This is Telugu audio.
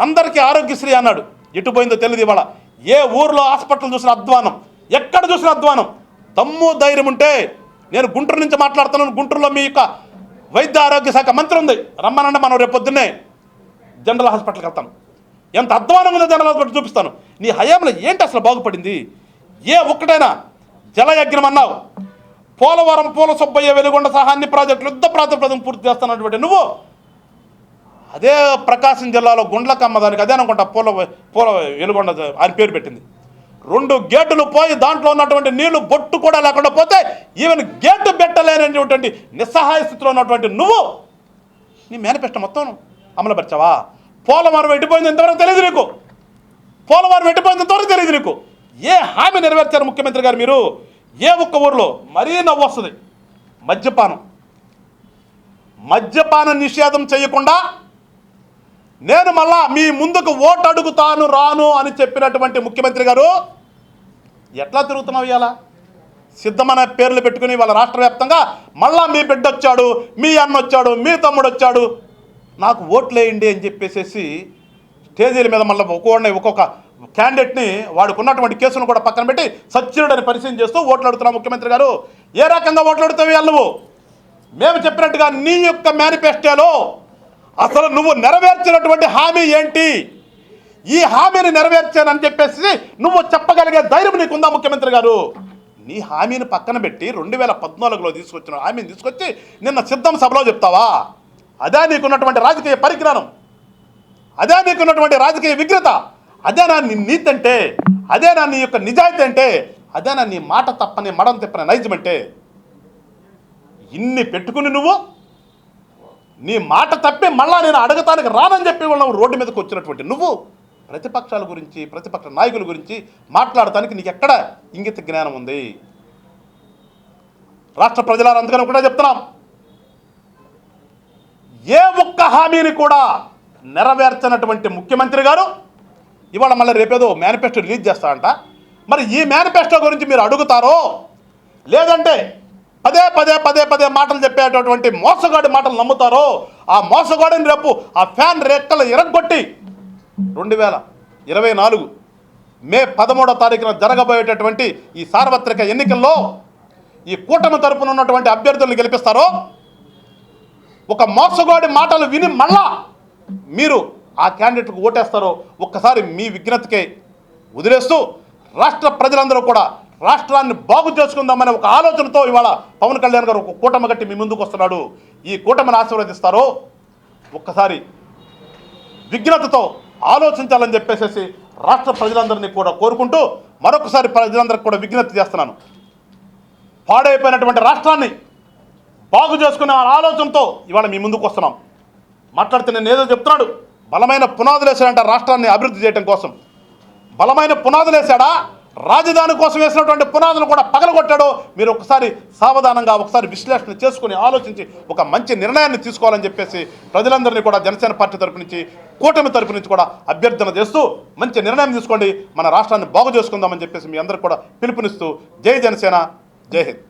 అందరికీ ఆరోగ్యశ్రీ అన్నాడు, ఎటు పోయిందో తెలియదు. ఇవాళ ఏ ఊర్లో హాస్పిటల్ చూసినా అధ్వానం, ఎక్కడ చూసినా అధ్వానం. తమ్ము ధైర్యం ఉంటే నేను గుంటూరు నుంచి మాట్లాడుతున్నాను. గుంటూరులో మీ యొక్క వైద్య ఆరోగ్య శాఖ మంత్రి ఉంది, రమ్మనంటే మనం రేపు పొద్దున్నే జనరల్ హాస్పిటల్కి వెళ్తాం. ఎంత అధ్వానం ఉందో జనరల్ హాస్పిటల్ చూపిస్తాను. నీ హయాంలో ఏంటి అసలు బాగుపడింది? ఏ ఒక్కటైనా జలయజ్ఞం అన్నావు, పోలవరం, పూల సుబ్బయ్య, వెలుగొండ సహా అన్ని ప్రాజెక్టులు యుద్ధ ప్రాతిపదికన పూర్తి చేస్తున్నటువంటి నువ్వు అదే ప్రకాశం జిల్లాలో గుండ్లకమ్మ, దానికి అదే అనుకుంటా పూల వెలుగొండ అని పేరు పెట్టింది. 2 గేటులు పోయి దాంట్లో ఉన్నటువంటి నీళ్లు బొట్టు కూడా లేకుండా పోతే ఈవెన్ గేటు పెట్టలేనటువంటి నిస్సహాయ స్థితిలో ఉన్నటువంటి నువ్వు నీ మేనిఫెస్టో మొత్తం అమలుపరిచావా? పోలవరం ఎట్టిపోయింది ఇంతవరకు తెలియదు నీకు. పోలవరం ఎట్టిపోయింది ఇంతవరకు తెలియదు నీకు. ఏ హామీ నెరవేర్చారు ముఖ్యమంత్రి గారు మీరు? ఏ ఒక్క ఊరిలో మరీ నవ్వు వస్తుంది. మద్యపానం నిషేధం చేయకుండా నేను మళ్ళా మీ ముందుకు ఓటు అడుగుతాను రాను అని చెప్పినటువంటి ముఖ్యమంత్రి గారు ఎట్లా తిరుగుతున్నావు? ఇవాళ సిద్ధమనే పేర్లు పెట్టుకుని వాళ్ళ రాష్ట్ర వ్యాప్తంగా మళ్ళా మీ బిడ్డ వచ్చాడు, మీ అన్న వచ్చాడు, మీ తమ్ముడు వచ్చాడు, నాకు ఓట్లు వేయండి అని చెప్పేసి స్టేజీల మీద మళ్ళీ ఒక్కొక్క క్యాండిడేట్ని వాడుకున్నటువంటి కేసును కూడా పక్కన పెట్టి సచ్చిరుడని పరిశీలన చేస్తూ ఓట్లు అడుగుతున్నావు ముఖ్యమంత్రి గారు. ఏ రకంగా ఓట్లు అడుగుతావు ఇవాళ నువ్వు? మేము చెప్పినట్టుగా నీ యొక్క మేనిఫెస్టోలో అసలు నువ్వు నెరవేర్చినటువంటి హామీ ఏంటి? ఈ హామీని నెరవేర్చానని చెప్పేసి నువ్వు చెప్పగలిగే ధైర్యం నీకుందా ముఖ్యమంత్రి గారు? నీ హామీని పక్కన పెట్టి 2014లో తీసుకొచ్చిన హామీని తీసుకొచ్చి నిన్న సిద్ధం సభలో చెప్తావా? అదే నీకున్నటువంటి రాజకీయ పరిజ్ఞానం, అదే నీకున్నటువంటి రాజకీయ విఘ్నత, అదేనా నీ నీతి అంటే, అదేనా నీ యొక్క నిజాయితీ అంటే, అదేనా నీ మాట తప్పని మడం తిప్పని నైజం అంటే? ఇన్ని పెట్టుకుని నువ్వు నీ మాట తప్పి మళ్ళా నేను అడగటానికి రానని చెప్పి నువ్వు రోడ్డు మీదకి వచ్చినటువంటి నువ్వు ప్రతిపక్షాల గురించి, ప్రతిపక్ష నాయకుల గురించి మాట్లాడటానికి నీకు ఎక్కడ ఇంగిత జ్ఞానం ఉంది? రాష్ట్ర ప్రజలారు అందుకని కూడా చెప్తున్నాం, ఏ ఒక్క హామీని కూడా నెరవేర్చినటువంటి ముఖ్యమంత్రి గారు ఇవాళ మళ్ళీ రేపేదో మేనిఫెస్టో రిలీజ్ చేస్తారంట. మరి ఈ మేనిఫెస్టో గురించి మీరు అడుగుతారో లేదంటే పదే మాటలు చెప్పేటటువంటి మోసగాడి మాటలు నమ్ముతారో, ఆ మోసగాడిని రేపు ఆ ఫ్యాన్ రెక్కలు ఎరగొట్టి 2024 మే 13వ తారీఖున జరగబోయేటటువంటి ఈ సార్వత్రిక ఎన్నికల్లో ఈ కూటమి తరపున ఉన్నటువంటి అభ్యర్థులను గెలిపిస్తారో, ఒక మోసగాడి మాటలు విని మళ్ళా మీరు ఆ క్యాండిడేట్కు ఓటేస్తారో ఒక్కసారి మీ విజ్ఞతకే వదిలేస్తూ రాష్ట్ర ప్రజలందరూ కూడా రాష్ట్రాన్ని బాగు చేసుకుందామనే ఒక ఆలోచనతో ఇవాళ పవన్ కళ్యాణ్ గారు ఒక కూటమి కట్టి మీ ముందుకు వస్తున్నాడు. ఈ కూటమిని ఆశీర్వదిస్తారో ఒక్కసారి విజ్ఞతతో ఆలోచించాలని చెప్పేసి రాష్ట్ర ప్రజలందరినీ కూడా కోరుకుంటూ మరొకసారి ప్రజలందరికీ కూడా విజ్ఞప్తి చేస్తున్నాను. పాడైపోయినటువంటి రాష్ట్రాన్ని బాగు చేసుకునే ఆలోచనతో ఇవాళ మీ ముందుకు వస్తున్నాం. మాట్లాడితే నేను ఏదో చెప్తున్నాడు, బలమైన పునాదులు వేసాడంట రాష్ట్రాన్ని అభివృద్ధి చేయడం కోసం. బలమైన పునాదులు వేసాడా? రాజధాని కోసం వేసినటువంటి పునాదులు కూడా పగలగొట్టాడో? మీరు ఒకసారి సావధానంగా ఒకసారి విశ్లేషణ చేసుకుని ఆలోచించి ఒక మంచి నిర్ణయాన్ని తీసుకోవాలని చెప్పేసి ప్రజలందరినీ కూడా జనసేన పార్టీ తరపు నుంచి, కూటమి తరపు నుంచి కూడా అభ్యర్థన చేస్తూ మంచి నిర్ణయం తీసుకోండి, మన రాష్ట్రాన్ని బాగు చేసుకుందామని చెప్పేసి మీ అందరికీ కూడా పిలుపునిస్తూ జై జనసేన, జై హింద్.